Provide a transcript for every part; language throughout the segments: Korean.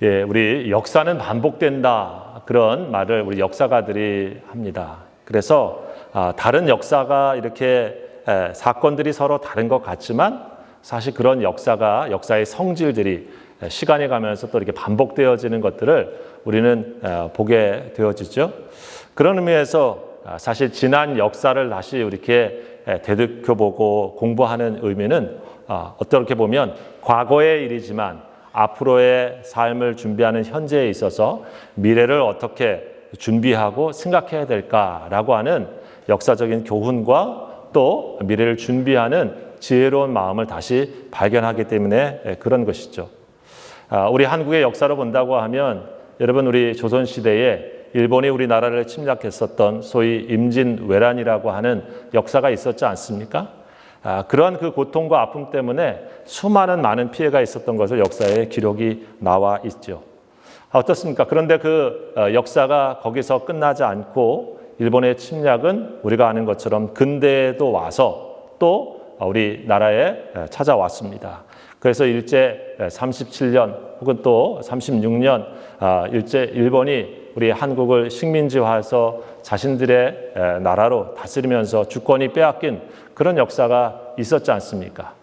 예, 우리 역사는 반복된다 그런 말을 우리 역사가들이 합니다. 그래서 다른 역사가 이렇게 사건들이 서로 다른 것 같지만 사실 그런 역사의 성질들이 시간이 가면서 또 이렇게 반복되어지는 것들을 우리는 보게 되어지죠. 그런 의미에서 사실 지난 역사를 다시 이렇게 되돌켜보고 공부하는 의미는 어떻게 보면 과거의 일이지만 앞으로의 삶을 준비하는 현재에 있어서 미래를 어떻게 준비하고 생각해야 될까라고 하는 역사적인 교훈과 또 미래를 준비하는 지혜로운 마음을 다시 발견하기 때문에 그런 것이죠. 우리 한국의 역사로 본다고 하면 여러분 우리 조선시대에 일본이 우리나라를 침략했었던 소위 임진왜란이라고 하는 역사가 있었지 않습니까? 그러한 그 고통과 아픔 때문에 수많은 많은 피해가 있었던 것을 역사에 기록이 나와 있죠. 어떻습니까? 그런데 그 역사가 거기서 끝나지 않고 일본의 침략은 우리가 아는 것처럼 근대에도 와서 또 우리나라에 찾아왔습니다. 그래서 일제 37년 혹은 또 36년 일제 일본이 우리 한국을 식민지화해서 자신들의 나라로 다스리면서 주권이 빼앗긴 그런 역사가 있었지 않습니까?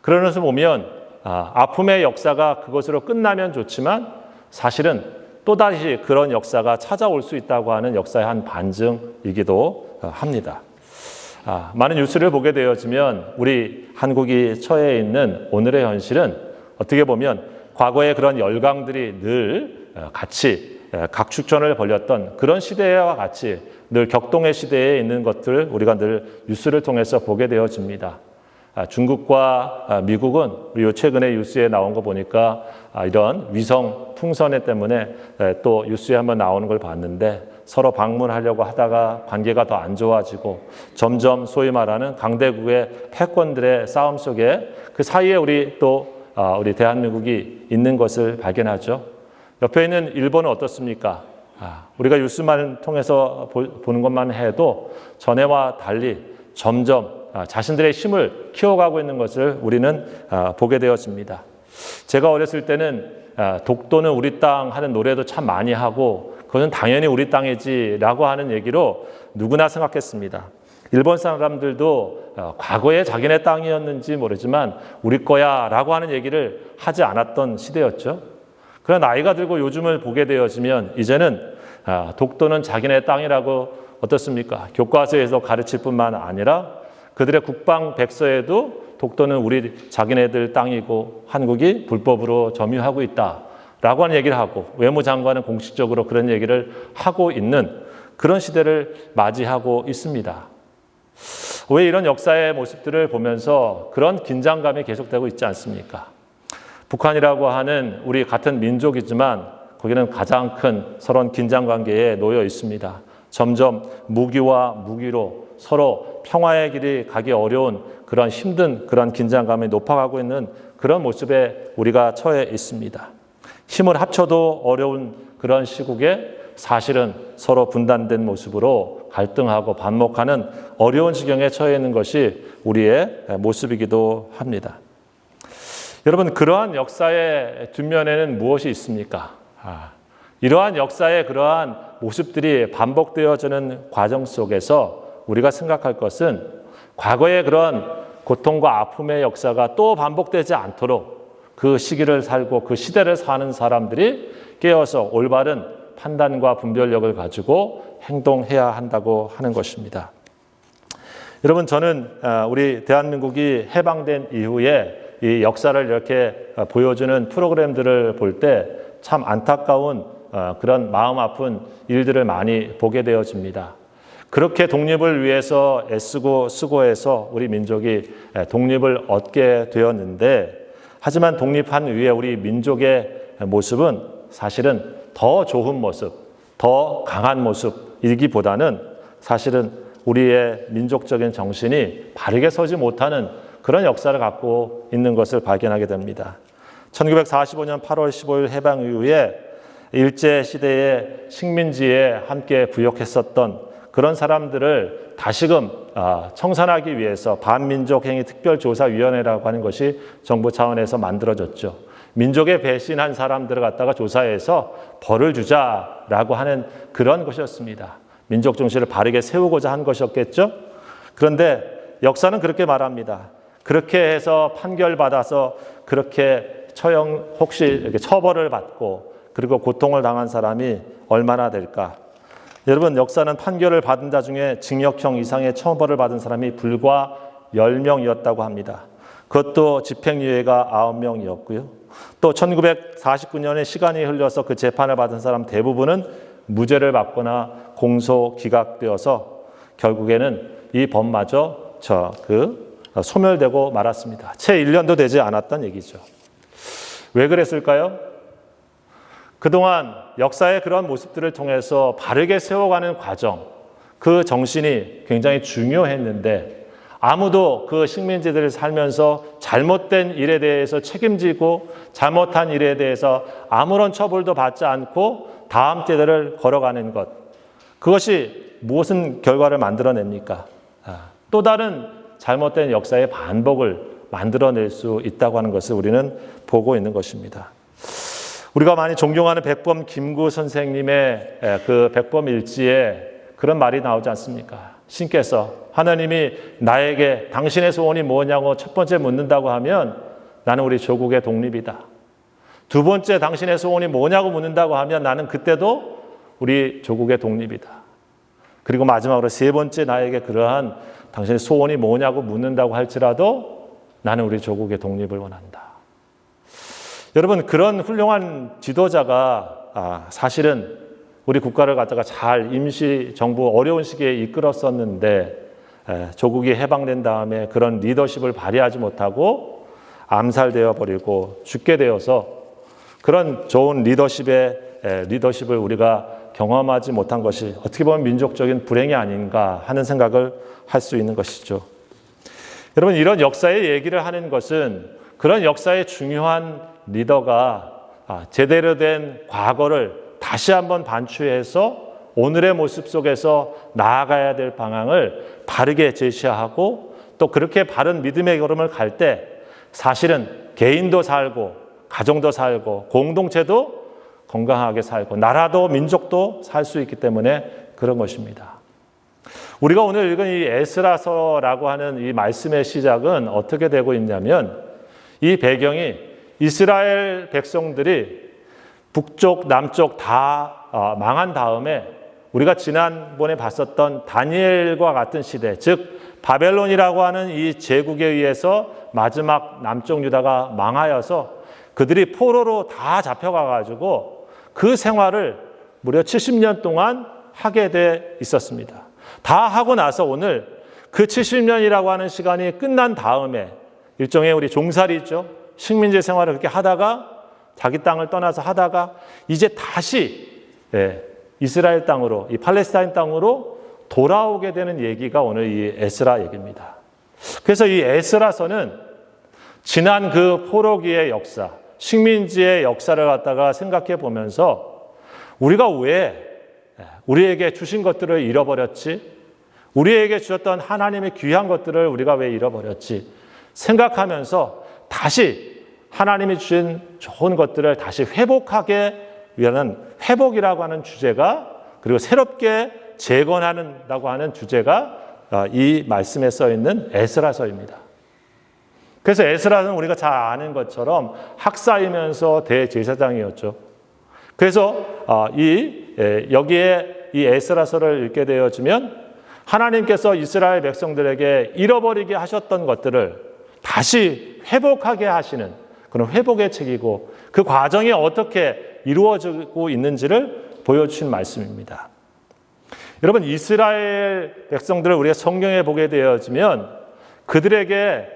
그러면서 보면 아픔의 역사가 그것으로 끝나면 좋지만 사실은 또다시 그런 역사가 찾아올 수 있다고 하는 역사의 한 반증이기도 합니다. 많은 뉴스를 보게 되어지면 우리 한국이 처해 있는 오늘의 현실은 어떻게 보면 과거의 그런 열강들이 늘 같이 각축전을 벌였던 그런 시대와 같이 늘 격동의 시대에 있는 것들 우리가 늘 뉴스를 통해서 보게 되어집니다. 중국과 미국은 우리 최근에 뉴스에 나온 거 보니까 이런 위성 풍선에 때문에 또 뉴스에 한번 나오는 걸 봤는데 서로 방문하려고 하다가 관계가 더 안 좋아지고 점점 소위 말하는 강대국의 패권들의 싸움 속에 그 사이에 우리 대한민국이 있는 것을 발견하죠. 옆에 있는 일본은 어떻습니까? 우리가 뉴스만 통해서 보는 것만 해도 전에와 달리 점점 자신들의 힘을 키워가고 있는 것을 우리는 보게 되었습니다. 제가 어렸을 때는 독도는 우리 땅 하는 노래도 참 많이 하고 그것은 당연히 우리 땅이지라고 하는 얘기로 누구나 생각했습니다. 일본 사람들도 과거에 자기네 땅이었는지 모르지만 우리 거야 라고 하는 얘기를 하지 않았던 시대였죠. 그러나 나이가 들고 요즘을 보게 되어지면 이제는 독도는 자기네 땅이라고 어떻습니까? 교과서에서 가르칠 뿐만 아니라 그들의 국방 백서에도 독도는 우리 자기네들 땅이고 한국이 불법으로 점유하고 있다라고 하는 얘기를 하고 외무장관은 공식적으로 그런 얘기를 하고 있는 그런 시대를 맞이하고 있습니다. 왜 이런 역사의 모습들을 보면서 그런 긴장감이 계속되고 있지 않습니까? 북한이라고 하는 우리 같은 민족이지만 거기는 가장 큰 서로 긴장 관계에 놓여 있습니다. 점점 무기와 무기로 서로 평화의 길이 가기 어려운 그런 힘든 그런 긴장감이 높아가고 있는 그런 모습에 우리가 처해 있습니다. 힘을 합쳐도 어려운 그런 시국에 사실은 서로 분단된 모습으로 갈등하고 반목하는 어려운 지경에 처해 있는 것이 우리의 모습이기도 합니다. 여러분, 그러한 역사의 뒷면에는 무엇이 있습니까? 이러한 역사의 그러한 모습들이 반복되어지는 과정 속에서 우리가 생각할 것은 과거의 그런 고통과 아픔의 역사가 또 반복되지 않도록 그 시기를 살고 그 시대를 사는 사람들이 깨어서 올바른 판단과 분별력을 가지고 행동해야 한다고 하는 것입니다. 여러분, 저는 우리 대한민국이 해방된 이후에 이 역사를 이렇게 보여주는 프로그램들을 볼 때 참 안타까운 그런 마음 아픈 일들을 많이 보게 되어집니다. 그렇게 독립을 위해서 애쓰고 수고해서 우리 민족이 독립을 얻게 되었는데 하지만 독립한 이후에 우리 민족의 모습은 사실은 더 좋은 모습, 더 강한 모습이기보다는 사실은 우리의 민족적인 정신이 바르게 서지 못하는 그런 역사를 갖고 있는 것을 발견하게 됩니다. 1945년 8월 15일 해방 이후에 일제시대의 식민지에 함께 부역했었던 그런 사람들을 다시금 청산하기 위해서 반민족행위 특별조사위원회라고 하는 것이 정부 차원에서 만들어졌죠. 민족에 배신한 사람들을 갖다가 조사해서 벌을 주자라고 하는 그런 것이었습니다. 민족 정신을 바르게 세우고자 한 것이었겠죠. 그런데 역사는 그렇게 말합니다. 그렇게 해서 판결받아서 그렇게 혹시 이렇게 처벌을 받고 그리고 고통을 당한 사람이 얼마나 될까? 여러분, 역사는 판결을 받은 자 중에 징역형 이상의 처벌을 받은 사람이 불과 10명이었다고 합니다. 그것도 집행유예가 9명이었고요. 또 1949년에 시간이 흘러서 그 재판을 받은 사람 대부분은 무죄를 받거나 공소 기각되어서 결국에는 이 법마저 소멸되고 말았습니다. 채 1년도 되지 않았다는 얘기죠. 왜 그랬을까요? 그동안 역사의 그런 모습들을 통해서 바르게 세워가는 과정, 그 정신이 굉장히 중요했는데 아무도 그 식민지들을 살면서 잘못된 일에 대해서 책임지고 잘못한 일에 대해서 아무런 처벌도 받지 않고 다음 세대를 걸어가는 것, 그것이 무슨 결과를 만들어냅니까? 또 다른 잘못된 역사의 반복을 만들어낼 수 있다고 하는 것을 우리는 보고 있는 것입니다. 우리가 많이 존경하는 백범 김구 선생님의 그 백범 일지에 그런 말이 나오지 않습니까? 신께서 하나님이 나에게 당신의 소원이 뭐냐고 첫 번째 묻는다고 하면 나는 우리 조국의 독립이다. 두 번째 당신의 소원이 뭐냐고 묻는다고 하면 나는 그때도 우리 조국의 독립이다. 그리고 마지막으로 세 번째 나에게 그러한 당신의 소원이 뭐냐고 묻는다고 할지라도 나는 우리 조국의 독립을 원한다. 여러분, 그런 훌륭한 지도자가 사실은 우리 국가를 갖다가 잘 임시정부 어려운 시기에 이끌었었는데 조국이 해방된 다음에 그런 리더십을 발휘하지 못하고 암살되어 버리고 죽게 되어서 그런 좋은 리더십을 우리가 경험하지 못한 것이 어떻게 보면 민족적인 불행이 아닌가 하는 생각을 할 수 있는 것이죠. 여러분, 이런 역사의 얘기를 하는 것은 그런 역사의 중요한 리더가 제대로 된 과거를 다시 한번 반추해서 오늘의 모습 속에서 나아가야 될 방향을 바르게 제시하고 또 그렇게 바른 믿음의 걸음을 갈 때 사실은 개인도 살고 가정도 살고 공동체도 건강하게 살고 나라도 민족도 살 수 있기 때문에 그런 것입니다. 우리가 오늘 읽은 이 에스라서라고 하는 이 말씀의 시작은 어떻게 되고 있냐면 이 배경이 이스라엘 백성들이 북쪽, 남쪽 다 망한 다음에 우리가 지난번에 봤었던 다니엘과 같은 시대, 즉 바벨론이라고 하는 이 제국에 의해서 마지막 남쪽 유다가 망하여서 그들이 포로로 다 잡혀가가지고 그 생활을 무려 70년 동안 하게 돼 있었습니다. 다 하고 나서 오늘 그 70년이라고 하는 시간이 끝난 다음에 일종의 우리 종살이죠. 식민지 생활을 그렇게 하다가 자기 땅을 떠나서 하다가 이제 다시 이스라엘 땅으로, 이 팔레스타인 땅으로 돌아오게 되는 얘기가 오늘 이 에스라 얘기입니다. 그래서 이 에스라서는 지난 그 포로기의 역사, 식민지의 역사를 갖다가 생각해 보면서 우리가 왜 우리에게 주신 것들을 잃어버렸지? 우리에게 주셨던 하나님의 귀한 것들을 우리가 왜 잃어버렸지? 생각하면서 다시 하나님이 주신 좋은 것들을 다시 회복하게 위한 회복이라고 하는 주제가, 그리고 새롭게 재건하는다고 하는 주제가 이 말씀에 써 있는 에스라서입니다. 그래서 에스라는 우리가 잘 아는 것처럼 학사이면서 대제사장이었죠. 그래서 여기에 이 에스라서를 읽게 되어지면 하나님께서 이스라엘 백성들에게 잃어버리게 하셨던 것들을 다시 회복하게 하시는 그런 회복의 책이고 그 과정이 어떻게 이루어지고 있는지를 보여주신 말씀입니다. 여러분, 이스라엘 백성들을 우리가 성경에 보게 되어지면 그들에게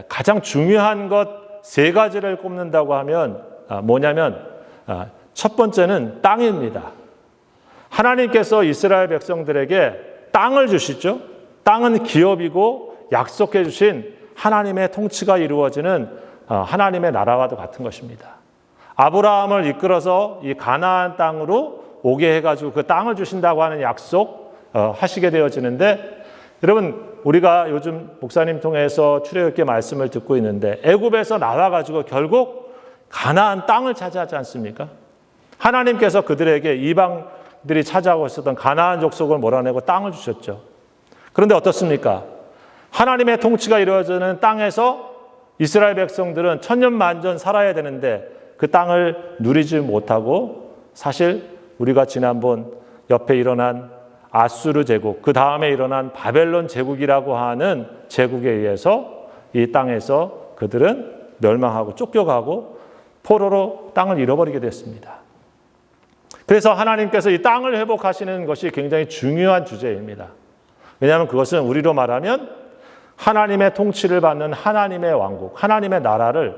가장 중요한 것 세 가지를 꼽는다고 하면 뭐냐면 첫 번째는 땅입니다. 하나님께서 이스라엘 백성들에게 땅을 주시죠. 땅은 기업이고 약속해 주신 하나님의 통치가 이루어지는 하나님의 나라와도 같은 것입니다. 아브라함을 이끌어서 이 가나안 땅으로 오게 해가지고 그 땅을 주신다고 하는 약속 하시게 되어지는데, 여러분, 우리가 요즘 목사님 통해서 출애굽기 말씀을 듣고 있는데 애굽에서 나와가지고 결국 가나안 땅을 차지하지 않습니까? 하나님께서 그들에게 이방들이 차지하고 있었던 가나안 족속을 몰아내고 땅을 주셨죠. 그런데 어떻습니까? 하나님의 통치가 이루어지는 땅에서 이스라엘 백성들은 천년만년 살아야 되는데 그 땅을 누리지 못하고, 사실 우리가 지난번 옆에 일어난 아수르 제국, 그 다음에 일어난 바벨론 제국이라고 하는 제국에 의해서 이 땅에서 그들은 멸망하고 쫓겨가고 포로로 땅을 잃어버리게 됐습니다. 그래서 하나님께서 이 땅을 회복하시는 것이 굉장히 중요한 주제입니다. 왜냐하면 그것은 우리로 말하면 하나님의 통치를 받는 하나님의 왕국, 하나님의 나라를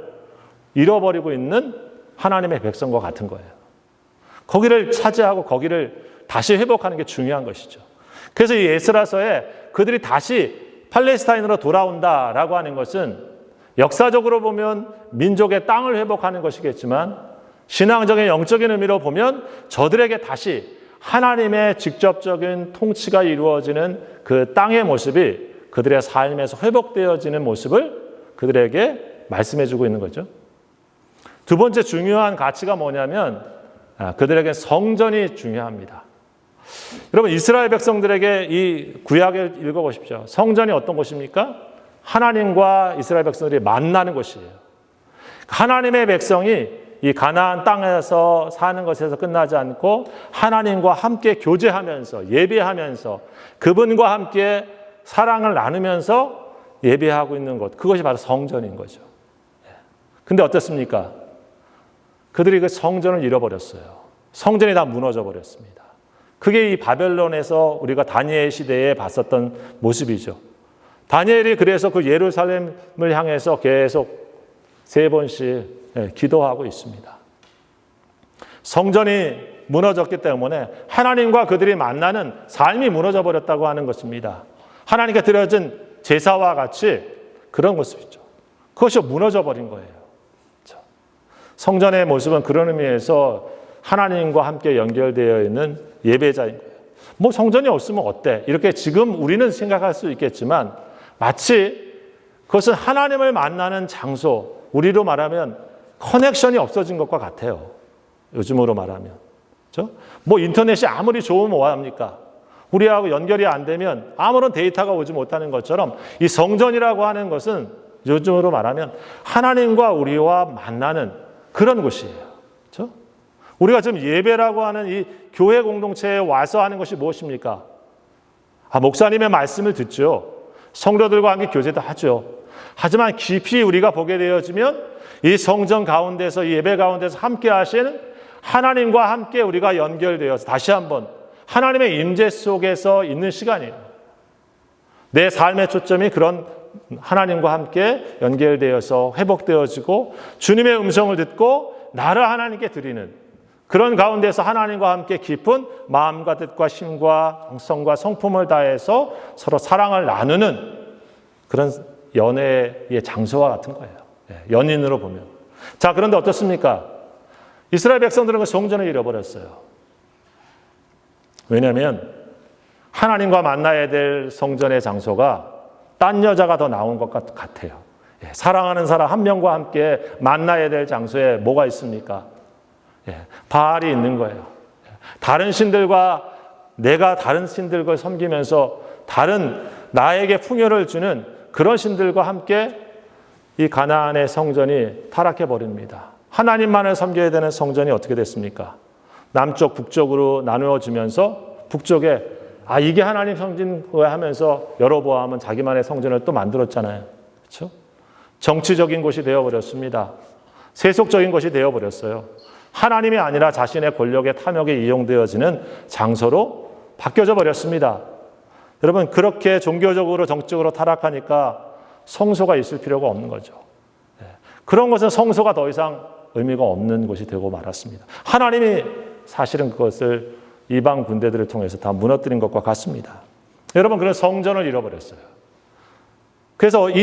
잃어버리고 있는 하나님의 백성과 같은 거예요. 거기를 차지하고 거기를 다시 회복하는 게 중요한 것이죠. 그래서 이 에스라서에 그들이 다시 팔레스타인으로 돌아온다라고 하는 것은 역사적으로 보면 민족의 땅을 회복하는 것이겠지만, 신앙적인 영적인 의미로 보면 저들에게 다시 하나님의 직접적인 통치가 이루어지는 그 땅의 모습이 그들의 삶에서 회복되어지는 모습을 그들에게 말씀해주고 있는 거죠. 두 번째 중요한 가치가 뭐냐면 그들에게 성전이 중요합니다. 여러분, 이스라엘 백성들에게 이 구약을 읽어보십시오. 성전이 어떤 곳입니까? 하나님과 이스라엘 백성들이 만나는 곳이에요. 하나님의 백성이 이 가나안 땅에서 사는 것에서 끝나지 않고 하나님과 함께 교제하면서 예배하면서 그분과 함께 사랑을 나누면서 예배하고 있는 것, 그것이 바로 성전인 거죠. 근데 어떻습니까? 그들이 그 성전을 잃어버렸어요. 성전이 다 무너져 버렸습니다. 그게 이 바벨론에서 우리가 다니엘 시대에 봤었던 모습이죠. 다니엘이 그래서 그 예루살렘을 향해서 계속 3번씩 기도하고 있습니다. 성전이 무너졌기 때문에 하나님과 그들이 만나는 삶이 무너져 버렸다고 하는 것입니다. 하나님께 드려진 제사와 같이 그런 모습이죠. 그것이 무너져 버린 거예요. 성전의 모습은 그런 의미에서 하나님과 함께 연결되어 있는 예배자인 거예요. 뭐 성전이 없으면 어때? 이렇게 지금 우리는 생각할 수 있겠지만 마치 그것은 하나님을 만나는 장소, 우리로 말하면 커넥션이 없어진 것과 같아요. 요즘으로 말하면. 그렇죠? 뭐 인터넷이 아무리 좋으면 뭐합니까? 우리하고 연결이 안 되면 아무런 데이터가 오지 못하는 것처럼 이 성전이라고 하는 것은 요즘으로 말하면 하나님과 우리와 만나는 그런 곳이에요. 그렇죠? 우리가 지금 예배라고 하는 이 교회 공동체에 와서 하는 것이 무엇입니까? 목사님의 말씀을 듣죠. 성도들과 함께 교제도 하죠. 하지만 깊이 우리가 보게 되어지면 이 성전 가운데서, 이 예배 가운데서 함께 하시는 하나님과 함께 우리가 연결되어서 다시 한번 하나님의 임재 속에서 있는 시간이에요. 내 삶의 초점이 그런 하나님과 함께 연결되어서 회복되어지고 주님의 음성을 듣고 나를 하나님께 드리는 그런 가운데서 하나님과 함께 깊은 마음과 뜻과 심과 정성과 성품을 다해서 서로 사랑을 나누는 그런 연애의 장소와 같은 거예요. 연인으로 보면. 자, 그런데 어떻습니까? 이스라엘 백성들은 그 성전을 잃어버렸어요. 왜냐하면 하나님과 만나야 될 성전의 장소가 딴 여자가 더 나온 것 같아요. 사랑하는 사람 한 명과 함께 만나야 될 장소에 뭐가 있습니까? 바알이 있는 거예요. 다른 신들과 내가 다른 신들과 섬기면서 다른 나에게 풍요를 주는 그런 신들과 함께 이 가나안의 성전이 타락해 버립니다. 하나님만을 섬겨야 되는 성전이 어떻게 됐습니까? 남쪽 북쪽으로 나누어지면서 북쪽에 이게 하나님 성전 거야 하면서 여로보암은 자기만의 성전을 또 만들었잖아요. 그렇죠? 정치적인 곳이 되어버렸습니다. 세속적인 것이 되어버렸어요. 하나님이 아니라 자신의 권력의 탐욕에 이용되어지는 장소로 바뀌어져 버렸습니다. 여러분, 그렇게 종교적으로 정적으로 타락하니까 성소가 있을 필요가 없는 거죠. 그런 것은 성소가 더 이상 의미가 없는 곳이 되고 말았습니다. 하나님이 사실은 그것을 이방 군대들을 통해서 다 무너뜨린 것과 같습니다. 여러분, 그런 성전을 잃어버렸어요. 그래서 이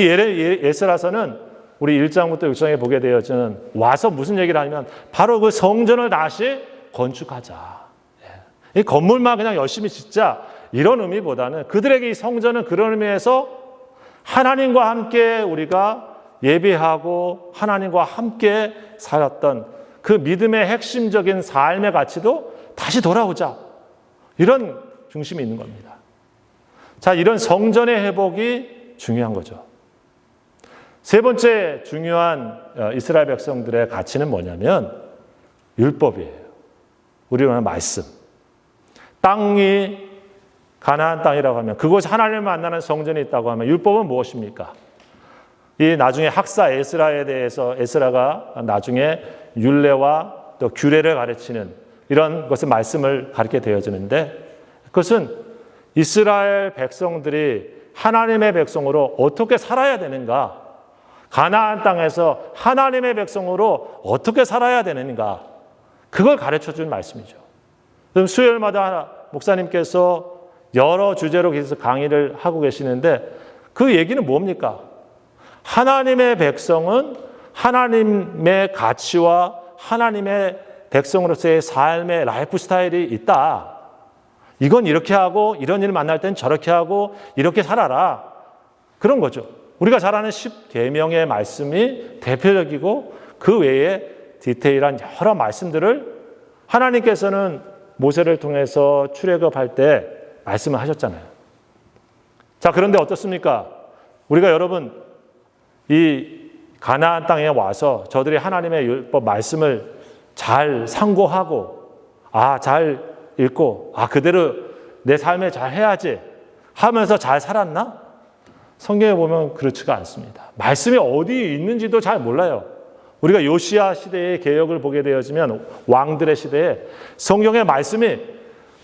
에스라서는 우리 1장부터 6장에 보게 되어지는 와서 무슨 얘기를 하냐면 바로 그 성전을 다시 건축하자. 이 건물만 그냥 열심히 짓자. 이런 의미보다는 그들에게 이 성전은 그런 의미에서 하나님과 함께 우리가 예배하고 하나님과 함께 살았던 그 믿음의 핵심적인 삶의 가치도 다시 돌아오자. 이런 중심이 있는 겁니다. 자, 이런 성전의 회복이 중요한 거죠. 세 번째 중요한 이스라엘 백성들의 가치는 뭐냐면 율법이에요. 우리가 말하는 말씀. 땅이 가나안 땅이라고 하면 그곳에 하나님을 만나는 성전이 있다고 하면 율법은 무엇입니까? 이 나중에 학사 에스라에 대해서 에스라가 나중에 율례와 또 규례를 가르치는 이런 것을 말씀을 가르치게 되어지는데 그것은 이스라엘 백성들이 하나님의 백성으로 어떻게 살아야 되는가? 가나안 땅에서 하나님의 백성으로 어떻게 살아야 되는가? 그걸 가르쳐 준 말씀이죠. 그럼 수요일마다 목사님께서 여러 주제로 계속 강의를 하고 계시는데 그 얘기는 뭡니까? 하나님의 백성은 하나님의 가치와 하나님의 백성으로서의 삶의 라이프 스타일이 있다. 이건 이렇게 하고 이런 일을 만날 땐 저렇게 하고 이렇게 살아라. 그런 거죠. 우리가 잘 아는 10계명의 말씀이 대표적이고 그 외에 디테일한 여러 말씀들을 하나님께서는 모세를 통해서 출애굽할 때 말씀을 하셨잖아요. 자, 그런데 어떻습니까? 우리가 여러분 이 가나안 땅에 와서 저들이 하나님의 율법 말씀을 잘 상고하고 잘 읽고 그대로 내 삶에 잘 해야지 하면서 잘 살았나? 성경에 보면 그렇지가 않습니다. 말씀이 어디 있는지도 잘 몰라요. 우리가 요시야 시대의 개혁을 보게 되어지면 왕들의 시대에 성경의 말씀이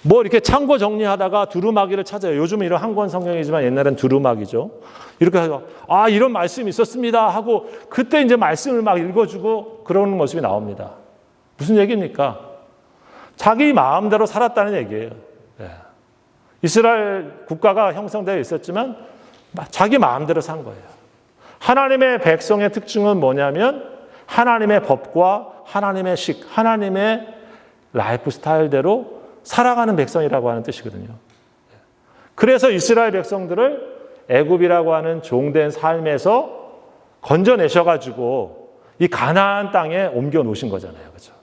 이렇게 창고 정리하다가 두루마기를 찾아요. 요즘은 이런 한 권 성경이지만 옛날엔 두루마기죠. 이렇게 해서 이런 말씀이 있었습니다 하고 그때 이제 말씀을 막 읽어주고 그러는 모습이 나옵니다. 무슨 얘기입니까? 자기 마음대로 살았다는 얘기예요. 이스라엘 국가가 형성되어 있었지만 자기 마음대로 산 거예요. 하나님의 백성의 특징은 뭐냐면 하나님의 법과 하나님의 하나님의 라이프 스타일대로 살아가는 백성이라고 하는 뜻이거든요. 그래서 이스라엘 백성들을 애굽이라고 하는 종된 삶에서 건져내셔가지고 이 가나안 땅에 옮겨 놓으신 거잖아요. 그렇죠?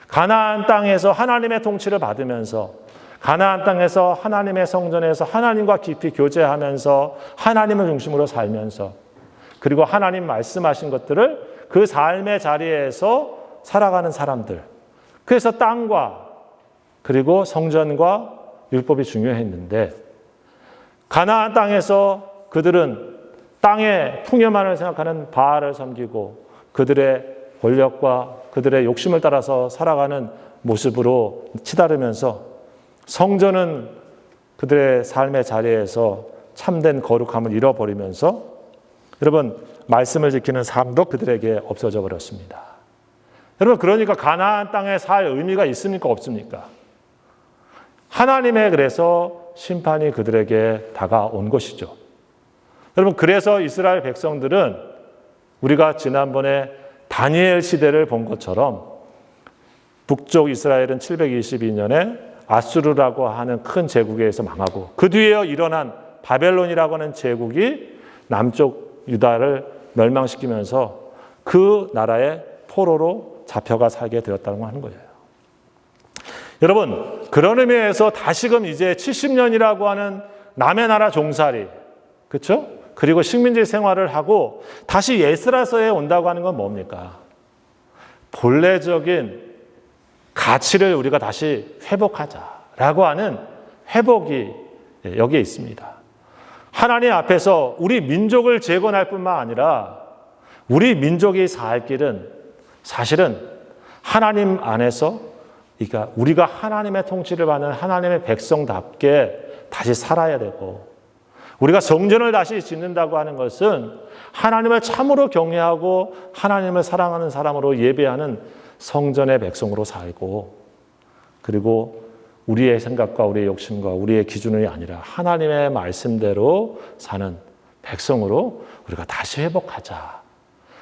가나안 땅에서 하나님의 통치를 받으면서 가나안 땅에서 하나님의 성전에서 하나님과 깊이 교제하면서 하나님을 중심으로 살면서 그리고 하나님 말씀하신 것들을 그 삶의 자리에서 살아가는 사람들. 그래서 땅과 그리고 성전과 율법이 중요했는데 가나안 땅에서 그들은 땅의 풍요만을 생각하는 바알을 섬기고 그들의 권력과 그들의 욕심을 따라서 살아가는 모습으로 치달으면서 성전은 그들의 삶의 자리에서 참된 거룩함을 잃어버리면서 여러분 말씀을 지키는 삶도 그들에게 없어져 버렸습니다. 여러분 그러니까 가나안 땅에 살 의미가 있습니까 없습니까? 하나님의 그래서 심판이 그들에게 다가온 것이죠. 여러분 그래서 이스라엘 백성들은 우리가 지난번에 다니엘 시대를 본 것처럼 북쪽 이스라엘은 722년에 아수르라고 하는 큰 제국에 의해서 망하고 그 뒤에 일어난 바벨론이라고 하는 제국이 남쪽 유다를 멸망시키면서 그 나라의 포로로 잡혀가 살게 되었다고 하는 거예요. 여러분 그런 의미에서 다시금 이제 70년이라고 하는 남의 나라 종살이 그렇죠? 그리고 식민지 생활을 하고 다시 에스라서에 온다고 하는 건 뭡니까? 본래적인 가치를 우리가 다시 회복하자라고 하는 회복이 여기에 있습니다. 하나님 앞에서 우리 민족을 재건할 뿐만 아니라 우리 민족이 살 길은 사실은 하나님 안에서 그러니까 우리가 하나님의 통치를 받는 하나님의 백성답게 다시 살아야 되고 우리가 성전을 다시 짓는다고 하는 것은 하나님을 참으로 경외하고 하나님을 사랑하는 사람으로 예배하는 성전의 백성으로 살고 그리고 우리의 생각과 우리의 욕심과 우리의 기준이 아니라 하나님의 말씀대로 사는 백성으로 우리가 다시 회복하자.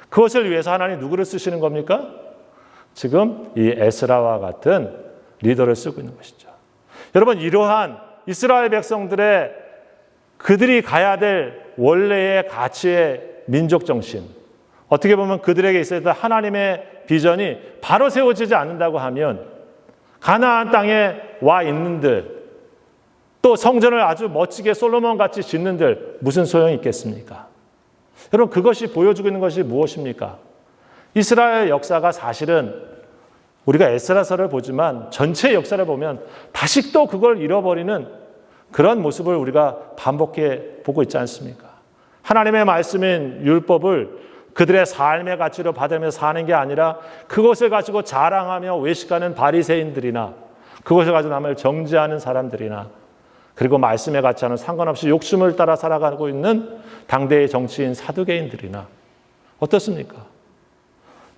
그것을 위해서 하나님 누구를 쓰시는 겁니까? 지금 이 에스라와 같은 리더를 쓰고 있는 것이죠. 여러분 이러한 이스라엘 백성들의 그들이 가야 될 원래의 가치의 민족 정신, 어떻게 보면 그들에게 있었던 하나님의 비전이 바로 세워지지 않는다고 하면 가나안 땅에 와 있는들, 또 성전을 아주 멋지게 솔로몬같이 짓는들 무슨 소용이 있겠습니까? 여러분, 그것이 보여주고 있는 것이 무엇입니까? 이스라엘 역사가 사실은 우리가 에스라서를 보지만 전체 역사를 보면 다시 또 그걸 잃어버리는 그런 모습을 우리가 반복해 보고 있지 않습니까? 하나님의 말씀인 율법을 그들의 삶의 가치로 받으면서 사는 게 아니라 그것을 가지고 자랑하며 외식하는 바리새인들이나 그것을 가지고 남을 정죄하는 사람들이나 그리고 말씀의 가치와는 상관없이 욕심을 따라 살아가고 있는 당대의 정치인 사두개인들이나 어떻습니까?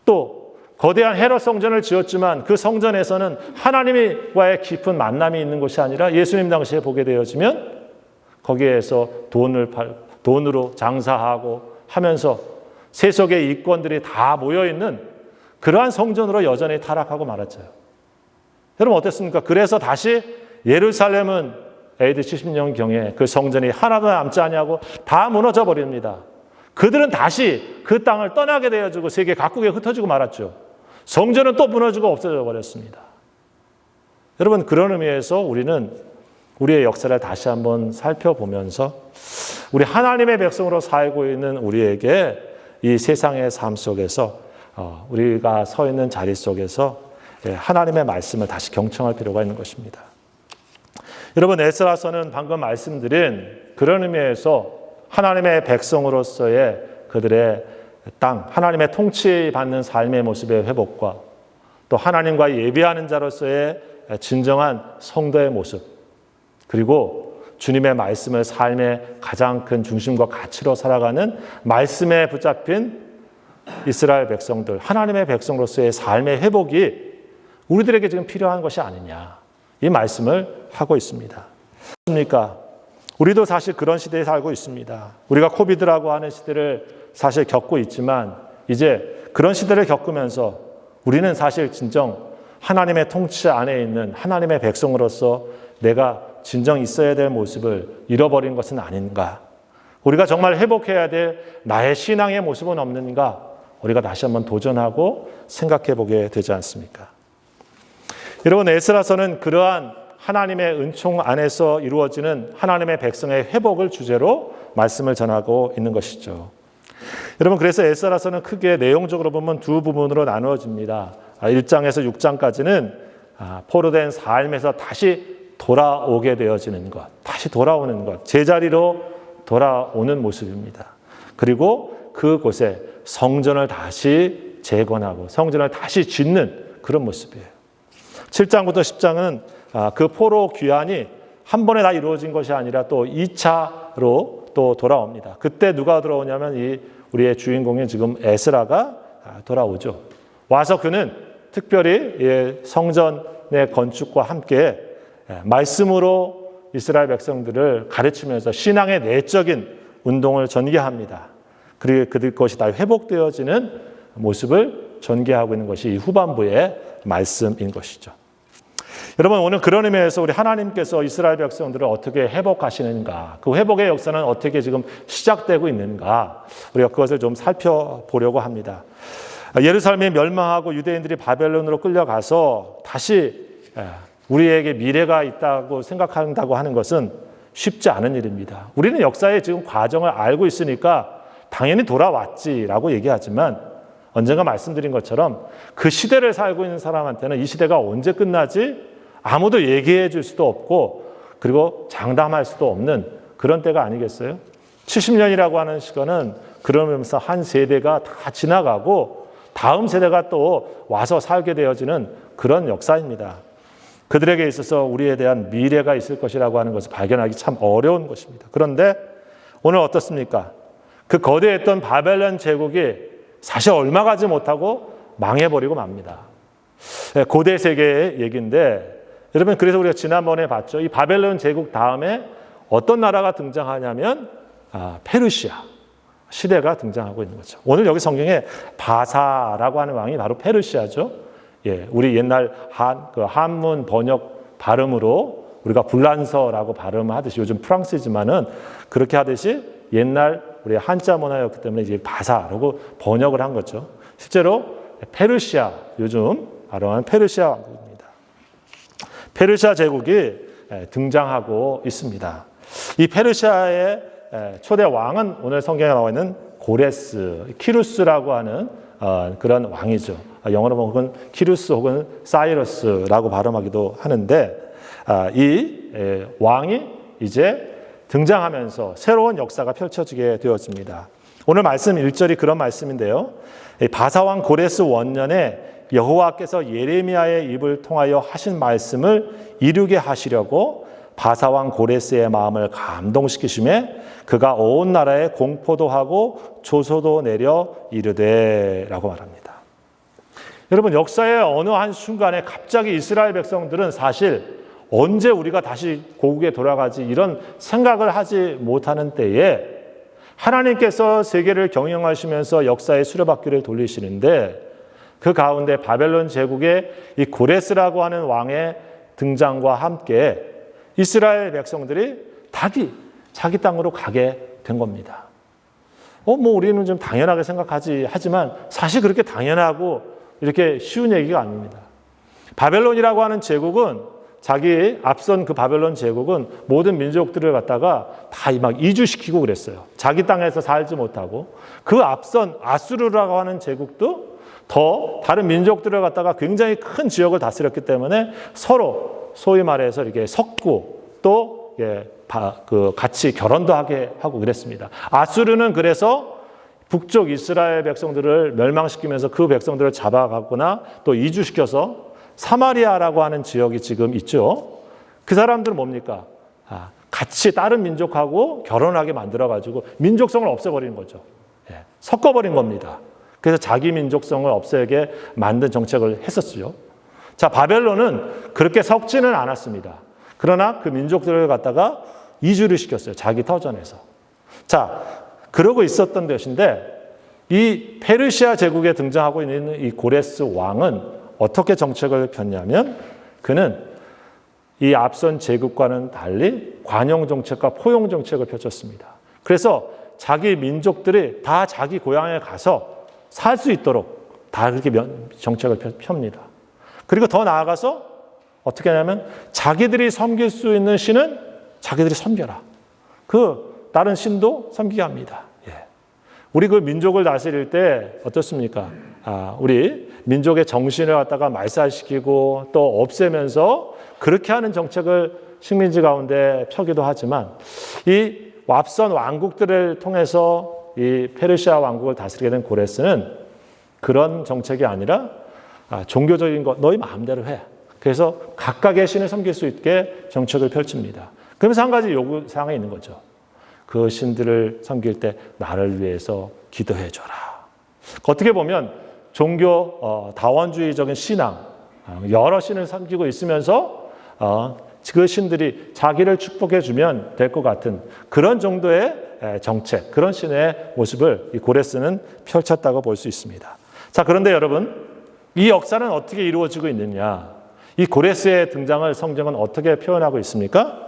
또 거대한 헤롯 성전을 지었지만 그 성전에서는 하나님과의 깊은 만남이 있는 것이 아니라 예수님 당시에 보게 되어지면 거기에서 돈으로 장사하고 하면서 세속의 이권들이 다 모여있는 그러한 성전으로 여전히 타락하고 말았죠. 여러분 어땠습니까? 그래서 다시 예루살렘은 AD 70년경에 그 성전이 하나도 남지 아니하고 다 무너져 버립니다. 그들은 다시 그 땅을 떠나게 되어지고 세계 각국에 흩어지고 말았죠. 성전은 또 무너지고 없어져 버렸습니다. 여러분, 그런 의미에서 우리는 우리의 역사를 다시 한번 살펴보면서 우리 하나님의 백성으로 살고 있는 우리에게 이 세상의 삶 속에서 우리가 서 있는 자리 속에서 하나님의 말씀을 다시 경청할 필요가 있는 것입니다. 여러분, 에스라서는 방금 말씀드린 그런 의미에서 하나님의 백성으로서의 그들의 땅, 하나님의 통치받는 삶의 모습의 회복과 또 하나님과 예배하는 자로서의 진정한 성도의 모습, 그리고 주님의 말씀을 삶의 가장 큰 중심과 가치로 살아가는 말씀에 붙잡힌 이스라엘 백성들, 하나님의 백성으로서의 삶의 회복이 우리들에게 지금 필요한 것이 아니냐, 이 말씀을 하고 있습니다. 그렇습니까? 우리도 사실 그런 시대에 살고 있습니다. 우리가 코비드라고 하는 시대를 사실 겪고 있지만 이제 그런 시대를 겪으면서 우리는 사실 진정 하나님의 통치 안에 있는 하나님의 백성으로서 내가 진정 있어야 될 모습을 잃어버린 것은 아닌가? 우리가 정말 회복해야 될 나의 신앙의 모습은 없는가? 우리가 다시 한번 도전하고 생각해 보게 되지 않습니까? 여러분, 에스라서는 그러한 하나님의 은총 안에서 이루어지는 하나님의 백성의 회복을 주제로 말씀을 전하고 있는 것이죠. 여러분, 그래서 에스라서는 크게 내용적으로 보면 두 부분으로 나누어집니다. 1장에서 6장까지는 포로된 삶에서 다시 돌아오게 되어지는 것, 다시 돌아오는 것, 제자리로 돌아오는 모습입니다. 그리고 그곳에 성전을 다시 재건하고 성전을 다시 짓는 그런 모습이에요. 7장부터 10장은 그 포로 귀환이 한 번에 다 이루어진 것이 아니라 또 2차로 또 돌아옵니다. 그때 누가 돌아오냐면 우리의 주인공인 지금 에스라가 돌아오죠. 와서 그는 특별히 성전의 건축과 함께 말씀으로 이스라엘 백성들을 가르치면서 신앙의 내적인 운동을 전개합니다. 그리고 그것이 다 회복되어지는 모습을 전개하고 있는 것이 이 후반부의 말씀인 것이죠. 여러분, 오늘 그런 의미에서 우리 하나님께서 이스라엘 백성들을 어떻게 회복하시는가, 그 회복의 역사는 어떻게 지금 시작되고 있는가, 우리가 그것을 좀 살펴보려고 합니다. 예루살렘이 멸망하고 유대인들이 바벨론으로 끌려가서 다시 우리에게 미래가 있다고 생각한다고 하는 것은 쉽지 않은 일입니다. 우리는 역사의 지금 과정을 알고 있으니까 당연히 돌아왔지라고 얘기하지만 언젠가 말씀드린 것처럼 그 시대를 살고 있는 사람한테는 이 시대가 언제 끝나지 아무도 얘기해 줄 수도 없고 그리고 장담할 수도 없는 그런 때가 아니겠어요? 70년이라고 하는 시간은 그러면서 한 세대가 다 지나가고 다음 세대가 또 와서 살게 되어지는 그런 역사입니다. 그들에게 있어서 우리에 대한 미래가 있을 것이라고 하는 것을 발견하기 참 어려운 것입니다. 그런데 오늘 어떻습니까? 그 거대했던 바벨론 제국이 사실 얼마 가지 못하고 망해버리고 맙니다. 고대 세계의 얘기인데 여러분, 그래서 우리가 지난번에 봤죠. 이 바벨론 제국 다음에 어떤 나라가 등장하냐면 페르시아 시대가 등장하고 있는 거죠. 오늘 여기 성경에 바사라고 하는 왕이 바로 페르시아죠. 우리 옛날 한문 번역 발음으로 우리가 불란서라고 발음하듯이 요즘 프랑스지만은 그렇게 하듯이 옛날 우리 한자 문화였기 때문에 이제 바사라고 번역을 한 거죠. 실제로 페르시아, 요즘 바로 페르시아 왕국입니다. 페르시아 제국이 등장하고 있습니다. 이 페르시아의 초대 왕은 오늘 성경에 나와 있는 고레스, 키루스라고 하는 그런 왕이죠. 영어로 보면 키루스 혹은 사이러스라고 발음하기도 하는데, 이 왕이 이제 등장하면서 새로운 역사가 펼쳐지게 되었습니다. 오늘 말씀 1절이 그런 말씀인데요. 바사왕 고레스 원년에 여호와께서 예레미야의 입을 통하여 하신 말씀을 이루게 하시려고 바사왕 고레스의 마음을 감동시키심에 그가 온 나라에 공포도 하고 조소도 내려 이르되 라고 말합니다. 여러분, 역사의 어느 한 순간에 갑자기 이스라엘 백성들은 사실 언제 우리가 다시 고국에 돌아가지 이런 생각을 하지 못하는 때에 하나님께서 세계를 경영하시면서 역사의 수레바퀴를 돌리시는데, 그 가운데 바벨론 제국의 이 고레스라고 하는 왕의 등장과 함께 이스라엘 백성들이 자기 땅으로 가게 된 겁니다. 우리는 좀 당연하게 생각하지 하지만 사실 그렇게 당연하고 이렇게 쉬운 얘기가 아닙니다. 바벨론이라고 하는 제국은 앞선 그 바벨론 제국은 모든 민족들을 갖다가 다 막 이주시키고 그랬어요. 자기 땅에서 살지 못하고. 그 앞선 아수르라고 하는 제국도 더 다른 민족들을 갖다가 굉장히 큰 지역을 다스렸기 때문에 서로 소위 말해서 이렇게 섞고 또 같이 결혼도 하게 하고 그랬습니다. 아수르는 그래서 북쪽 이스라엘 백성들을 멸망시키면서 그 백성들을 잡아가거나 또 이주시켜서 사마리아라고 하는 지역이 지금 있죠. 그 사람들은 뭡니까? 같이 다른 민족하고 결혼하게 만들어가지고 민족성을 없애버리는 거죠. 섞어버린 겁니다. 그래서 자기 민족성을 없애게 만든 정책을 했었죠. 자, 바벨론은 그렇게 섞지는 않았습니다. 그러나 그 민족들을 갖다가 이주를 시켰어요. 자기 터전에서. 자, 그러고 있었던 것인데 이 페르시아 제국에 등장하고 있는 이 고레스 왕은 어떻게 정책을 폈냐면, 그는 이 앞선 제국과는 달리 관용 정책과 포용 정책을 펼쳤습니다. 그래서 자기 민족들이 다 자기 고향에 가서 살 수 있도록 다 그렇게 정책을 펴니다. 그리고 더 나아가서 어떻게 하냐면 자기들이 섬길 수 있는 신은 자기들이 섬겨라. 그 다른 신도 섬기게 합니다. 우리 그 민족을 다스릴 때 어떻습니까? 우리 민족의 정신을 갖다가 말살시키고 또 없애면서 그렇게 하는 정책을 식민지 가운데 펴기도 하지만, 이 앞선 왕국들을 통해서 이 페르시아 왕국을 다스리게 된 고레스는 그런 정책이 아니라 종교적인 것 너희 마음대로 해. 그래서 각각의 신을 섬길 수 있게 정책을 펼칩니다. 그러면서 한 가지 요구사항이 있는 거죠. 그 신들을 섬길 때 나를 위해서 기도해 줘라. 어떻게 보면 종교 다원주의적인 신앙, 여러 신을 섬기고 있으면서 그 신들이 자기를 축복해 주면 될 것 같은 그런 정도의 정책, 그런 신의 모습을 이 고레스는 펼쳤다고 볼 수 있습니다. 자, 그런데 여러분, 이 역사는 어떻게 이루어지고 있느냐? 이 고레스의 등장을 성경은 어떻게 표현하고 있습니까?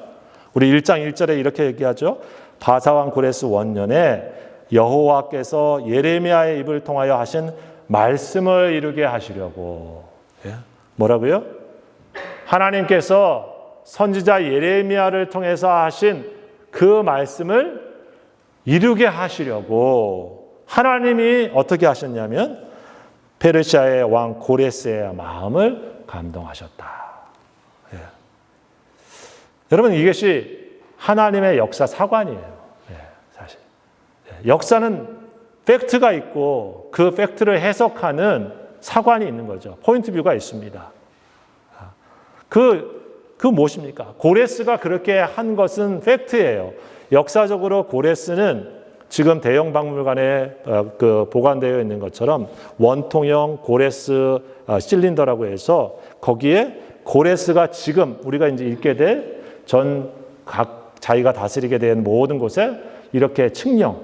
우리 1장 1절에 이렇게 얘기하죠. 바사왕 고레스 원년에 여호와께서 예레미야의 입을 통하여 하신 말씀을 이루게 하시려고. 뭐라고요? 하나님께서 선지자 예레미야를 통해서 하신 그 말씀을 이루게 하시려고 하나님이 어떻게 하셨냐면 페르시아의 왕 고레스의 마음을 감동하셨다. 여러분, 이것이 하나님의 역사 사관이에요. 사실 역사는 팩트가 있고 그 팩트를 해석하는 사관이 있는 거죠. 포인트 뷰가 있습니다. 그 무엇입니까? 고레스가 그렇게 한 것은 팩트예요. 역사적으로 고레스는 지금 대형 박물관에 보관되어 있는 것처럼 원통형 고레스 실린더라고 해서 거기에 고레스가 지금 우리가 이제 읽게 될 각 자기가 다스리게 된 모든 곳에 이렇게 칙령,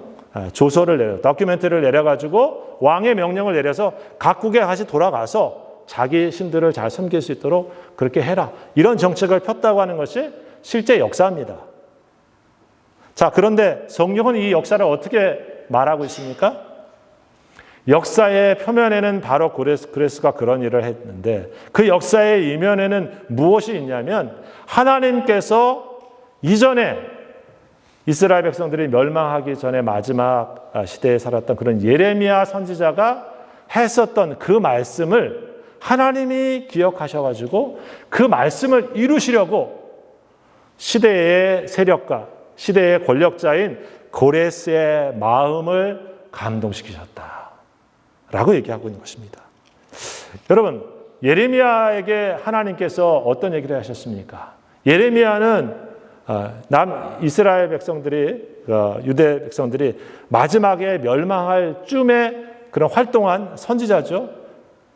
조서를 내려, 다큐멘터리를 내려가지고 왕의 명령을 내려서 각국에 다시 돌아가서 자기 신들을 잘 섬길 수 있도록 그렇게 해라. 이런 정책을 폈다고 하는 것이 실제 역사입니다. 자, 그런데 성경은 이 역사를 어떻게 말하고 있습니까? 역사의 표면에는 바로 그레스가 그런 일을 했는데 그 역사의 이면에는 무엇이 있냐면 하나님께서 이전에 이스라엘 백성들이 멸망하기 전에 마지막 시대에 살았던 그런 예레미야 선지자가 했었던 그 말씀을 하나님이 기억하셔가지고 그 말씀을 이루시려고 시대의 세력과 시대의 권력자인 고레스의 마음을 감동시키셨다라고 얘기하고 있는 것입니다. 여러분, 예레미야에게 하나님께서 어떤 얘기를 하셨습니까? 예레미야는 이스라엘 백성들이, 유대 백성들이 마지막에 멸망할 쯤에 그런 활동한 선지자죠.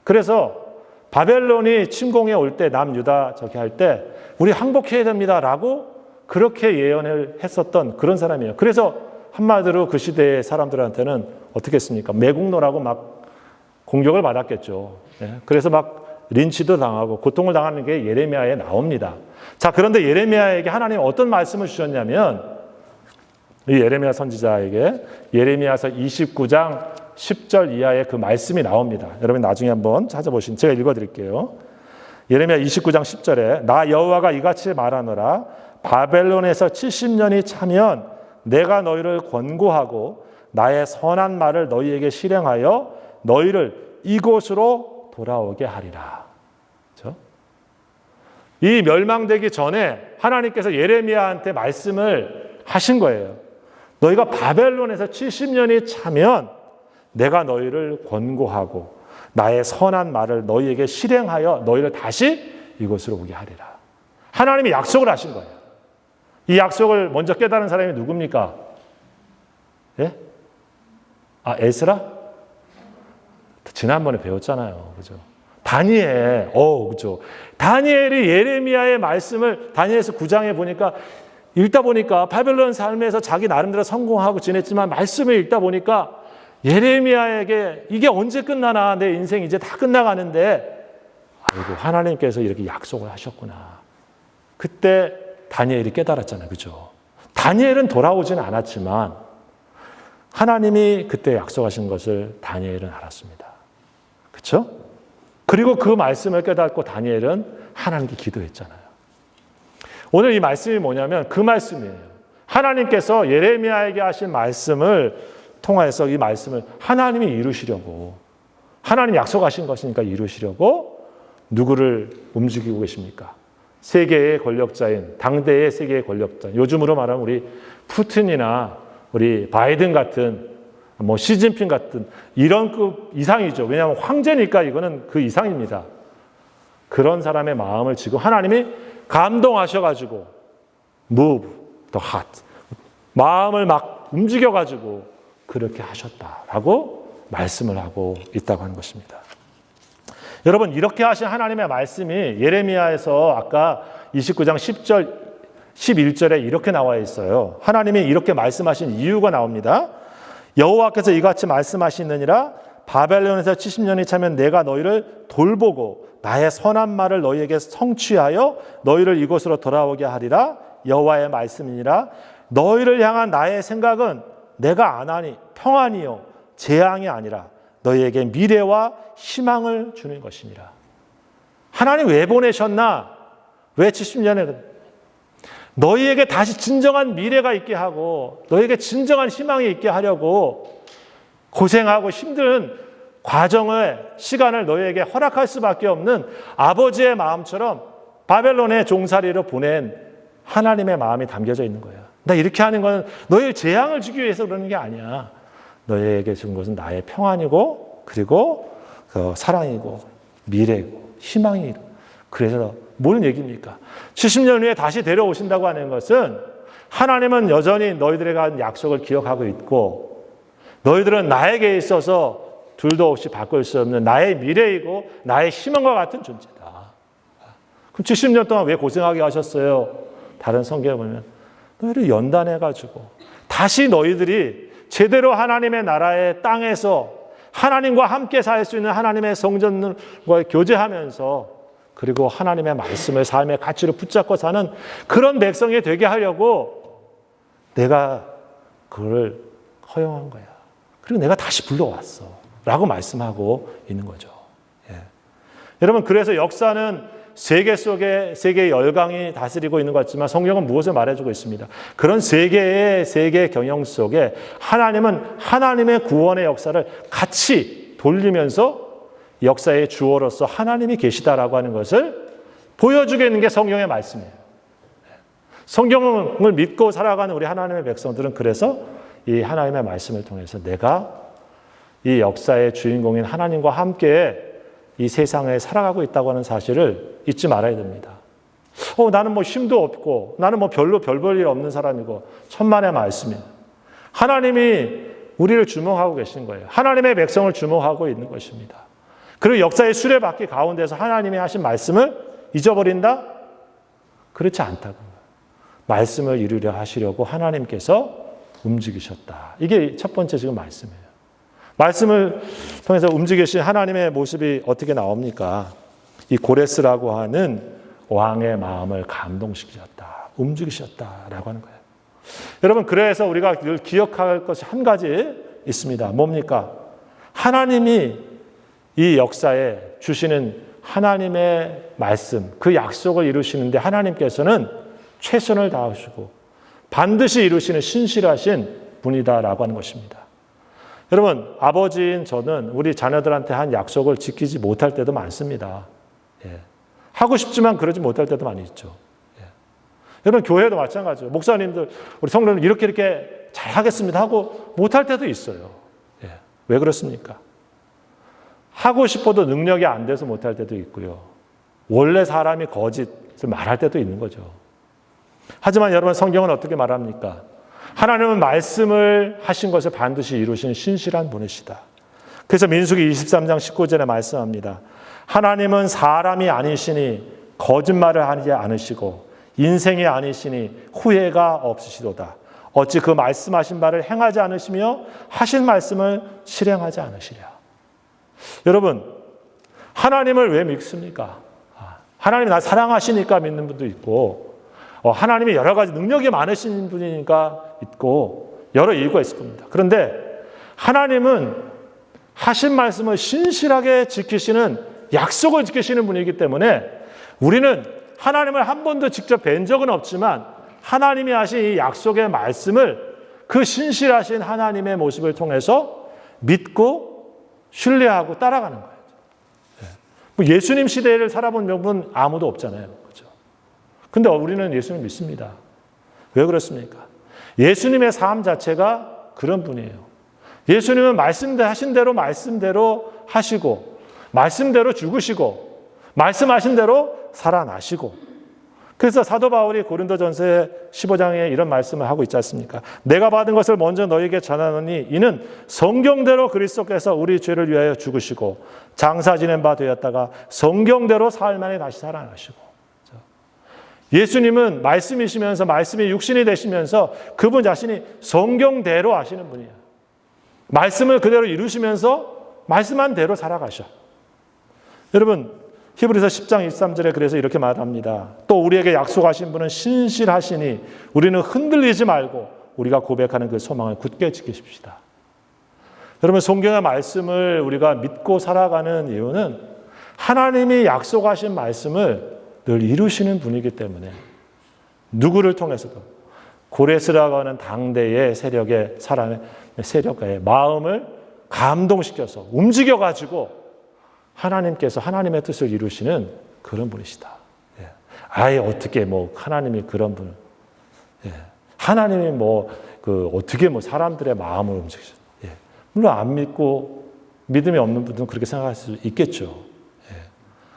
그래서 바벨론이 침공해 올 때 남유다 저기 할 때 우리 항복해야 됩니다라고 그렇게 예언을 했었던 그런 사람이에요. 그래서 한마디로 그 시대의 사람들한테는 어떻게 했습니까? 매국노라고 막 공격을 받았겠죠. 그래서 막 린치도 당하고 고통을 당하는 게 예레미야에 나옵니다. 자, 그런데 예레미야에게 하나님 어떤 말씀을 주셨냐면 이 예레미야 선지자에게 예레미야서 29장 10절 이하의 그 말씀이 나옵니다. 여러분 나중에 한번 찾아보시면 제가 읽어드릴게요. 예레미야 29장 10절에 나 여호와가 이같이 말하노라 바벨론에서 70년이 차면 내가 너희를 권고하고 나의 선한 말을 너희에게 실행하여 너희를 이곳으로 돌아오게 하리라. 그렇죠? 이 멸망되기 전에 하나님께서 예레미야한테 말씀을 하신 거예요. 너희가 바벨론에서 70년이 차면 내가 너희를 권고하고 나의 선한 말을 너희에게 실행하여 너희를 다시 이곳으로 오게 하리라. 하나님이 약속을 하신 거예요. 이 약속을 먼저 깨달은 사람이 누굽니까? 예? 에스라? 지난번에 배웠잖아요. 그죠? 다니엘. 그죠? 다니엘이 예레미야의 말씀을 다니엘서 9장에 보니까 읽다 보니까 바벨론 삶에서 자기 나름대로 성공하고 지냈지만 말씀을 읽다 보니까 예레미야에게 이게 언제 끝나나 내 인생 이제 다 끝나가는데 아이고 하나님께서 이렇게 약속을 하셨구나. 그때 다니엘이 깨달았잖아요. 그죠? 다니엘은 돌아오지는 않았지만 하나님이 그때 약속하신 것을 다니엘은 알았습니다. 그렇죠? 그리고 그 말씀을 깨닫고 다니엘은 하나님께 기도했잖아요. 오늘 이 말씀이 뭐냐면 그 말씀이에요. 하나님께서 예레미야에게 하신 말씀을 통해서 이 말씀을 하나님이 이루시려고 하나님 약속하신 것이니까 이루시려고 누구를 움직이고 계십니까? 세계의 권력자인 당대의 세계의 권력자 요즘으로 말하면 우리 푸틴이나 우리 바이든 같은 시진핑 같은 이런 급 이상이죠. 왜냐하면 황제니까 이거는 그 이상입니다. 그런 사람의 마음을 지금 하나님이 감동하셔가지고 move the heart 마음을 막 움직여가지고 그렇게 하셨다라고 말씀을 하고 있다고 하는 것입니다. 여러분 이렇게 하신 하나님의 말씀이 예레미야에서 아까 29장 10절 11절에 이렇게 나와 있어요. 하나님이 이렇게 말씀하신 이유가 나옵니다. 여호와께서 이같이 말씀하시느니라 바벨론에서 70년이 차면 내가 너희를 돌보고 나의 선한 말을 너희에게 성취하여 너희를 이곳으로 돌아오게 하리라. 여호와의 말씀이니라. 너희를 향한 나의 생각은 내가 안 하니 평안이요 재앙이 아니라 너희에게 미래와 희망을 주는 것이니라. 하나님 왜 보내셨나? 왜 70년에 너희에게 다시 진정한 미래가 있게 하고 너희에게 진정한 희망이 있게 하려고 고생하고 힘든 과정을 시간을 너희에게 허락할 수밖에 없는 아버지의 마음처럼 바벨론의 종살이로 보낸 하나님의 마음이 담겨져 있는 거예요. 나 이렇게 하는 건 너희를 재앙을 주기 위해서 그러는 게 아니야. 너희에게 준 것은 나의 평안이고 그리고 사랑이고 미래고 희망이고. 그래서 뭔 얘기입니까? 70년 후에 다시 데려오신다고 하는 것은 하나님은 여전히 너희들에게 한 약속을 기억하고 있고 너희들은 나에게 있어서 둘도 없이 바꿀 수 없는 나의 미래이고 나의 희망과 같은 존재다. 그럼 70년 동안 왜 고생하게 하셨어요? 다른 성경에 보면 너희를 연단해가지고 다시 너희들이 제대로 하나님의 나라의 땅에서 하나님과 함께 살 수 있는 하나님의 성전과 교제하면서 그리고 하나님의 말씀을 삶의 가치로 붙잡고 사는 그런 백성이 되게 하려고 내가 그걸 허용한 거야. 그리고 내가 다시 불러왔어. 라고 말씀하고 있는 거죠. 예. 여러분, 그래서 역사는 세계 속에 세계의 열강이 다스리고 있는 것 같지만 성경은 무엇을 말해주고 있습니다. 그런 세계의 세계 경영 속에 하나님은 하나님의 구원의 역사를 같이 돌리면서 역사의 주어로서 하나님이 계시다라고 하는 것을 보여주겠는 게 성경의 말씀이에요. 성경을 믿고 살아가는 우리 하나님의 백성들은 그래서 이 하나님의 말씀을 통해서 내가 이 역사의 주인공인 하나님과 함께 이 세상에 살아가고 있다고 하는 사실을 잊지 말아야 됩니다. 나는 뭐 힘도 없고 나는 뭐 별로 별 볼 일 없는 사람이고 천만의 말씀이에요. 하나님이 우리를 주목하고 계신 거예요. 하나님의 백성을 주목하고 있는 것입니다. 그리고 역사의 수레바퀴 가운데서 하나님이 하신 말씀을 잊어버린다? 그렇지 않다고. 말씀을 이루려 하시려고 하나님께서 움직이셨다. 이게 첫 번째 지금 말씀이에요. 말씀을 통해서 움직이신 하나님의 모습이 어떻게 나옵니까? 이 고레스라고 하는 왕의 마음을 감동시키셨다. 움직이셨다라고 하는 거예요. 여러분, 그래서 우리가 늘 기억할 것이 한 가지 있습니다. 뭡니까? 하나님이 이 역사에 주시는 하나님의 말씀, 그 약속을 이루시는데 하나님께서는 최선을 다하시고 반드시 이루시는 신실하신 분이다라고 하는 것입니다. 여러분, 아버지인 저는 우리 자녀들한테 한 약속을 지키지 못할 때도 많습니다. 예. 하고 싶지만 그러지 못할 때도 많이 있죠. 예. 여러분, 교회도 마찬가지죠. 목사님들, 우리 성도님 이렇게 잘 하겠습니다 하고 못할 때도 있어요. 예. 왜 그렇습니까? 하고 싶어도 능력이 안 돼서 못할 때도 있고요. 원래 사람이 거짓을 말할 때도 있는 거죠. 하지만 여러분, 성경은 어떻게 말합니까? 하나님은 말씀을 하신 것을 반드시 이루신 신실한 분이시다. 그래서 민수기 23장 19절에 말씀합니다. 하나님은 사람이 아니시니 거짓말을 하지 않으시고 인생이 아니시니 후회가 없으시도다. 어찌 그 말씀하신 바를 행하지 않으시며 하신 말씀을 실행하지 않으시랴. 여러분, 하나님을 왜 믿습니까? 하나님이 날 사랑하시니까 믿는 분도 있고 하나님이 여러 가지 능력이 많으신 분이니까 있고 여러 이유가 있을 겁니다. 그런데 하나님은 하신 말씀을 신실하게 지키시는 약속을 지키시는 분이기 때문에 우리는 하나님을 한 번도 직접 뵌 적은 없지만 하나님이 하신 이 약속의 말씀을 그 신실하신 하나님의 모습을 통해서 믿고 신뢰하고 따라가는 거예요. 예수님 시대를 살아본 명분 아무도 없잖아요. 그렇죠? 근데 우리는 예수님 믿습니다. 왜 그렇습니까? 예수님의 삶 자체가 그런 분이에요. 예수님은 말씀하신 대로 말씀대로 하시고 말씀대로 죽으시고 말씀하신 대로 살아나시고 그래서 사도 바울이 고린도전서 15장에 이런 말씀을 하고 있지 않습니까? 내가 받은 것을 먼저 너희에게 전하노니 이는 성경대로 그리스도께서 우리 죄를 위하여 죽으시고 장사 지낸 바 되었다가 성경대로 사흘 만에 다시 살아나시고 예수님은 말씀이시면서 말씀이 육신이 되시면서 그분 자신이 성경대로 하시는 분이에요. 말씀을 그대로 이루시면서 말씀한 대로 살아가셔. 여러분, 히브리서 10장 23절에 그래서 이렇게 말합니다. 또 우리에게 약속하신 분은 신실하시니 우리는 흔들리지 말고 우리가 고백하는 그 소망을 굳게 지키십시다. 여러분, 성경의 말씀을 우리가 믿고 살아가는 이유는 하나님이 약속하신 말씀을 늘 이루시는 분이기 때문에 누구를 통해서도 고레스라고 하는 당대의 세력의 사람의 세력의 마음을 감동시켜서 움직여가지고 하나님께서 하나님의 뜻을 이루시는 그런 분이시다. 예. 아예 어떻게 하나님이 그런 분을 하나님이 어떻게 사람들의 마음을 움직이죠. 예. 물론 안 믿고 믿음이 없는 분들은 그렇게 생각할 수 있겠죠. 예.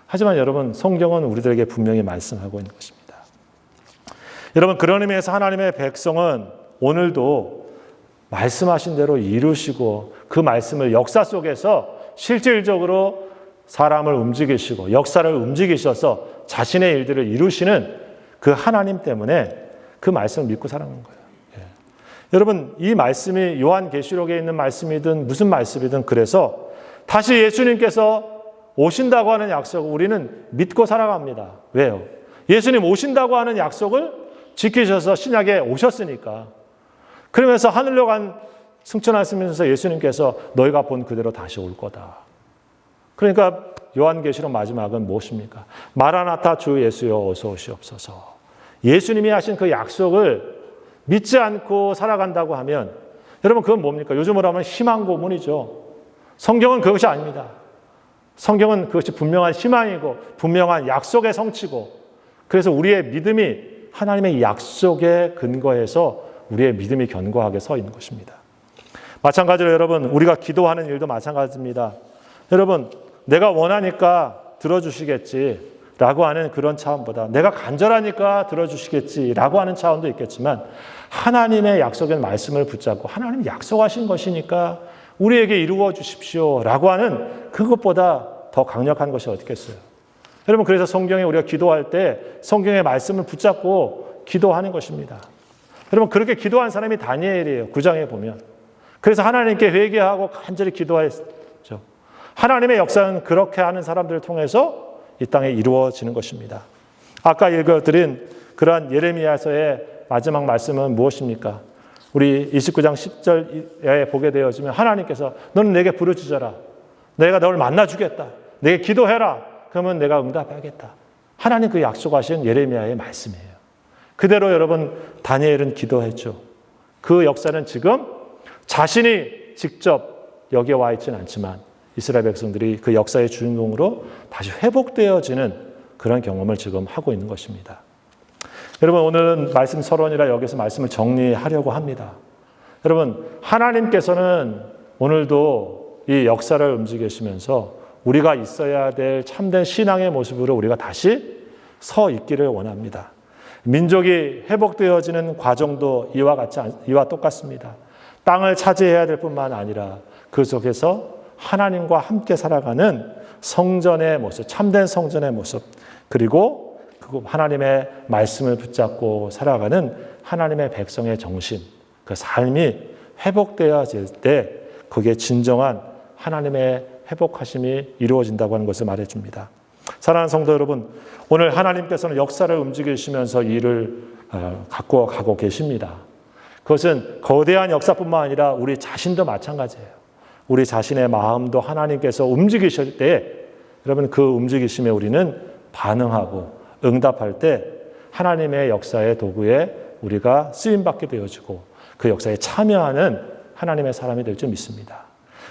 하지만 여러분, 성경은 우리들에게 분명히 말씀하고 있는 것입니다. 여러분, 그런 의미에서 하나님의 백성은 오늘도 말씀하신 대로 이루시고 그 말씀을 역사 속에서 실질적으로 사람을 움직이시고 역사를 움직이셔서 자신의 일들을 이루시는 그 하나님 때문에 그 말씀을 믿고 살아가는 거예요. 예. 여러분, 이 말씀이 요한계시록에 있는 말씀이든 무슨 말씀이든 그래서 다시 예수님께서 오신다고 하는 약속을 우리는 믿고 살아갑니다. 왜요? 예수님 오신다고 하는 약속을 지키셔서 신약에 오셨으니까. 그러면서 하늘로 간 승천하시면서 예수님께서 너희가 본 그대로 다시 올 거다. 그러니까 요한계시록 마지막은 무엇입니까? 마라나타 주 예수여 어서 오시옵소서. 예수님이 하신 그 약속을 믿지 않고 살아간다고 하면 여러분 그건 뭡니까? 요즘으로 하면 희망 고문이죠. 성경은 그것이 아닙니다. 성경은 그것이 분명한 희망이고 분명한 약속의 성취고, 그래서 우리의 믿음이 하나님의 약속에 근거해서 우리의 믿음이 견고하게 서 있는 것입니다. 마찬가지로 여러분 우리가 기도하는 일도 마찬가지입니다. 여러분 내가 원하니까 들어주시겠지 라고 하는 그런 차원보다 내가 간절하니까 들어주시겠지 라고 하는 차원도 있겠지만, 하나님의 약속의 말씀을 붙잡고 하나님이 약속하신 것이니까 우리에게 이루어 주십시오 라고 하는 그것보다 더 강력한 것이 어디겠어요. 여러분 그래서 성경에 우리가 기도할 때 성경의 말씀을 붙잡고 기도하는 것입니다. 여러분 그렇게 기도한 사람이 다니엘이에요. 9장에 보면. 그래서 하나님께 회개하고 간절히 기도했죠. 하나님의 역사는 그렇게 하는 사람들을 통해서 이 땅에 이루어지는 것입니다. 아까 읽어드린 그러한 예레미야서의 마지막 말씀은 무엇입니까? 우리 29장 10절에 보게 되어지면 하나님께서 너는 내게 부르짖어라. 내가 너를 만나주겠다. 내게 기도해라. 그러면 내가 응답하겠다. 하나님 그 약속하신 예레미야의 말씀이에요. 그대로 여러분 다니엘은 기도했죠. 그 역사는 지금 자신이 직접 여기에 와 있지는 않지만 이스라엘 백성들이 그 역사의 주인공으로 다시 회복되어지는 그런 경험을 지금 하고 있는 것입니다. 여러분 오늘은 말씀 서론이라 여기서 말씀을 정리하려고 합니다. 여러분 하나님께서는 오늘도 이 역사를 움직이시면서 우리가 있어야 될 참된 신앙의 모습으로 우리가 다시 서 있기를 원합니다. 민족이 회복되어지는 과정도 이와 똑같습니다. 땅을 차지해야 될 뿐만 아니라 그 속에서 하나님과 함께 살아가는 성전의 모습, 참된 성전의 모습, 그리고 그 하나님의 말씀을 붙잡고 살아가는 하나님의 백성의 정신, 그 삶이 회복되어질 때 그게 진정한 하나님의 회복하심이 이루어진다고 하는 것을 말해줍니다. 사랑하는 성도 여러분, 오늘 하나님께서는 역사를 움직이시면서 이 일을 갖고 가고 계십니다. 그것은 거대한 역사뿐만 아니라 우리 자신도 마찬가지예요. 우리 자신의 마음도 하나님께서 움직이실 때 여러분 그 움직이심에 우리는 반응하고 응답할 때 하나님의 역사의 도구에 우리가 쓰임받게 되어지고 그 역사에 참여하는 하나님의 사람이 될 줄 믿습니다.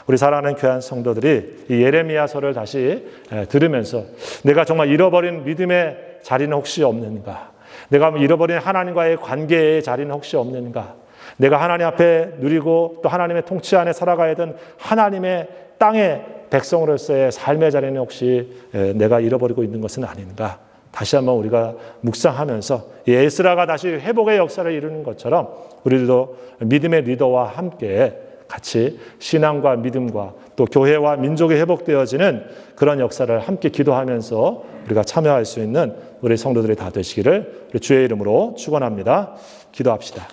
우리 사랑하는 귀한 성도들이 이 예레미야서를 다시 들으면서 내가 정말 잃어버린 믿음의 자리는 혹시 없는가? 내가 잃어버린 하나님과의 관계의 자리는 혹시 없는가? 내가 하나님 앞에 누리고 또 하나님의 통치 안에 살아가야 되는 하나님의 땅의 백성으로서의 삶의 자리는 혹시 내가 잃어버리고 있는 것은 아닌가? 다시 한번 우리가 묵상하면서 에스라가 다시 회복의 역사를 이루는 것처럼 우리도 믿음의 리더와 함께 같이 신앙과 믿음과 또 교회와 민족이 회복되어지는 그런 역사를 함께 기도하면서 우리가 참여할 수 있는 우리 성도들이 다 되시기를 우리 주의 이름으로 축원합니다. 기도합시다.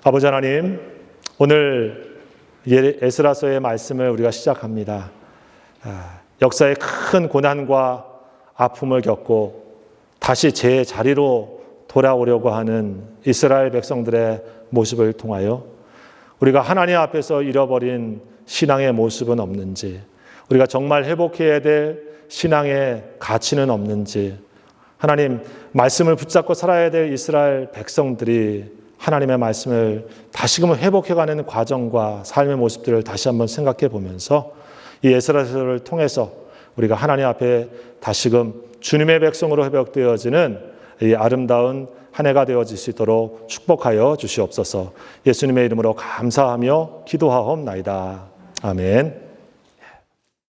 아버지 하나님, 오늘 에스라서의 말씀을 우리가 시작합니다. 역사의 큰 고난과 아픔을 겪고 다시 제 자리로 돌아오려고 하는 이스라엘 백성들의 모습을 통하여 우리가 하나님 앞에서 잃어버린 신앙의 모습은 없는지, 우리가 정말 회복해야 될 신앙의 가치는 없는지, 하나님 말씀을 붙잡고 살아야 될 이스라엘 백성들이 하나님의 말씀을 다시금 회복해가는 과정과 삶의 모습들을 다시 한번 생각해 보면서 이 에스라서를 통해서 우리가 하나님 앞에 다시금 주님의 백성으로 회복되어지는 이 아름다운 한 해가 되어질 수 있도록 축복하여 주시옵소서. 예수님의 이름으로 감사하며 기도하옵나이다. 아멘.